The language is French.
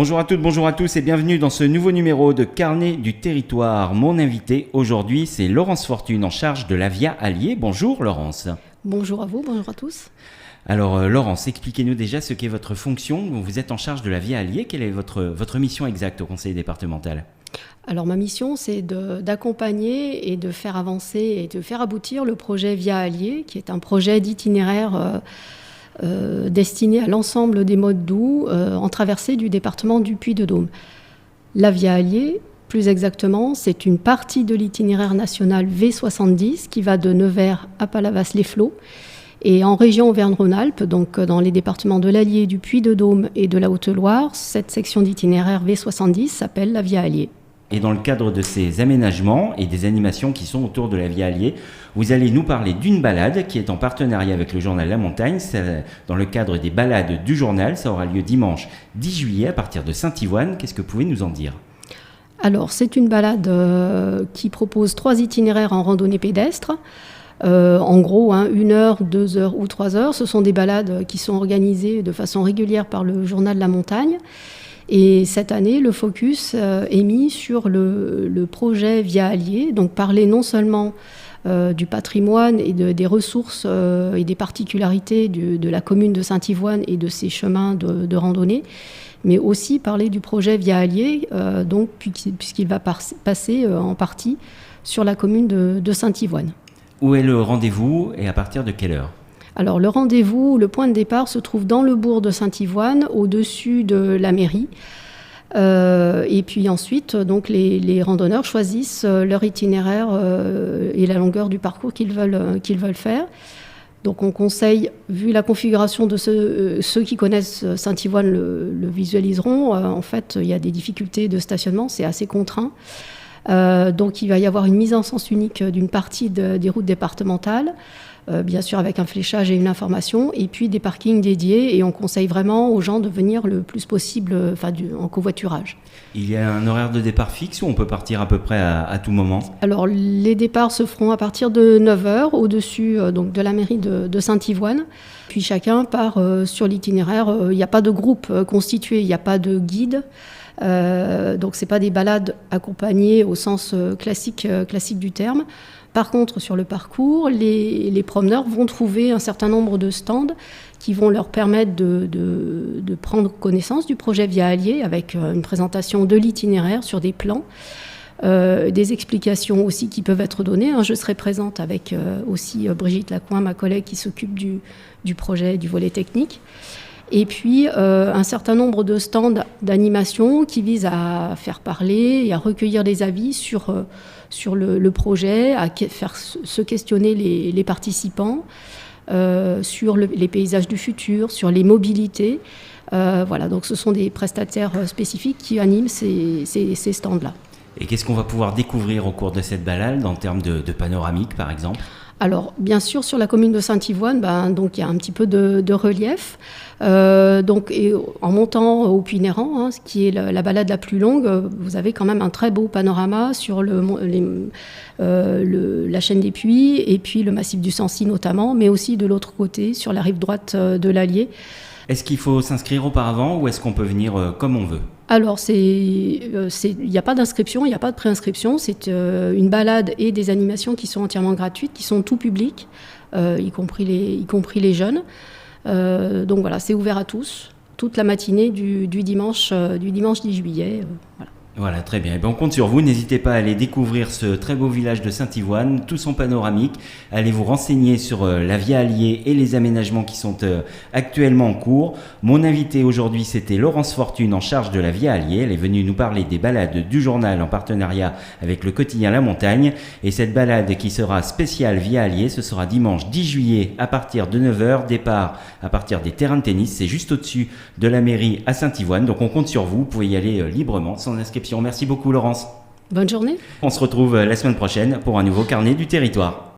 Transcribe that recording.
Bonjour à toutes, bonjour à tous et bienvenue dans ce nouveau numéro de Carnet du Territoire. Mon invité aujourd'hui, c'est Laurence Fortune en charge de la Via Allier. Bonjour Laurence. Bonjour à vous, bonjour à tous. Alors Laurence, expliquez-nous déjà ce qu'est votre fonction. Vous êtes en charge de la Via Allier. Quelle est votre mission exacte au conseil départemental ? Alors ma mission, c'est d'accompagner et de faire avancer et de faire aboutir le projet Via Allier, qui est un projet d'itinéraire destiné à l'ensemble des modes doux en traversée du département du Puy-de-Dôme. La Via Allier, plus exactement, c'est une partie de l'itinéraire national V70 qui va de Nevers à Palavas-les-Flots. Et en région Auvergne-Rhône-Alpes, donc dans les départements de l'Allier, du Puy-de-Dôme et de la Haute-Loire, cette section d'itinéraire V70 s'appelle la Via Allier. Et dans le cadre de ces aménagements et des animations qui sont autour de la Via Allier, vous allez nous parler d'une balade qui est en partenariat avec le journal La Montagne. Dans le cadre des balades du journal, ça aura lieu dimanche 10 juillet à partir de Saint-Yvoine. Qu'est-ce que vous pouvez nous en dire ? Alors, c'est une balade qui propose 3 itinéraires en randonnée pédestre. En gros, 1 heure, 2 heures ou 3 heures. Ce sont des balades qui sont organisées de façon régulière par le journal La Montagne. Et cette année, le focus est mis sur le projet Via Allier, donc parler non seulement du patrimoine et des ressources et des particularités de la commune de Saint-Yvoine et de ses chemins de randonnée, mais aussi parler du projet Via Allier, donc, puisqu'il va passer en partie sur la commune de Saint-Yvoine. Où est le rendez-vous et à partir de quelle heure ? Alors le rendez-vous, le point de départ se trouve dans le bourg de Saint-Yvoine, au-dessus de la mairie. Et puis ensuite, donc les randonneurs choisissent leur itinéraire et la longueur du parcours qu'ils veulent faire. Donc on conseille, vu la configuration de ceux qui connaissent Saint-Yvoine le visualiseront, en fait il y a des difficultés de stationnement, c'est assez contraint. Donc il va y avoir une mise en sens unique d'une partie des routes départementales, bien sûr avec un fléchage et une information, et puis des parkings dédiés, et on conseille vraiment aux gens de venir le plus possible en covoiturage. Il y a un horaire de départ fixe ou on peut partir à peu près à tout moment ? Alors les départs se feront à partir de 9h au-dessus donc de la mairie de Saint-Yvoine, puis chacun part sur l'itinéraire. Il n'y a pas de groupe constitué, il n'y a pas de guide. Donc c'est pas des balades accompagnées au sens classique du terme. Par contre, sur le parcours, les promeneurs vont trouver un certain nombre de stands qui vont leur permettre de prendre connaissance du projet Via Allier avec une présentation de l'itinéraire sur des plans, des explications aussi qui peuvent être données. Je serai présente avec aussi Brigitte Lacoin, ma collègue qui s'occupe du projet, du volet technique. Et puis un certain nombre de stands d'animation qui visent à faire parler et à recueillir des avis sur le projet, à faire se questionner les participants sur les paysages du futur, sur les mobilités. Voilà, donc ce sont des prestataires spécifiques qui animent ces stands-là. Et qu'est-ce qu'on va pouvoir découvrir au cours de cette balade en termes de panoramique, par exemple ? Alors, bien sûr, sur la commune de Saint-Yvoine, donc il y a un petit peu de relief. Et en montant au Puy-Néran, ce qui est la balade la plus longue, vous avez quand même un très beau panorama sur la chaîne des Puys et puis le massif du Sancy notamment, mais aussi de l'autre côté, sur la rive droite de l'Allier. Est-ce qu'il faut s'inscrire auparavant ou est-ce qu'on peut venir comme on veut ? Alors, il n'y a pas d'inscription, il n'y a pas de préinscription. C'est une balade et des animations qui sont entièrement gratuites, qui sont tout public, y compris les jeunes. Donc voilà, c'est ouvert à tous, toute la matinée du dimanche 10 juillet. Voilà. Voilà, très bien. Et on compte sur vous. N'hésitez pas à aller découvrir ce très beau village de Saint-Yvoine, tout son panoramique. Allez vous renseigner sur la Via Allier et les aménagements qui sont actuellement en cours. Mon invité aujourd'hui, c'était Laurence Fortune en charge de la Via Allier. Elle est venue nous parler des balades du journal en partenariat avec le quotidien La Montagne. Et cette balade qui sera spéciale Via Allier, ce sera dimanche 10 juillet à partir de 9h. Départ à partir des terrains de tennis. C'est juste au-dessus de la mairie à Saint-Yvoine. Donc on compte sur vous. Vous pouvez y aller librement, sans inscription. Merci beaucoup Laurence. Bonne journée. On se retrouve la semaine prochaine pour un nouveau carnet du territoire.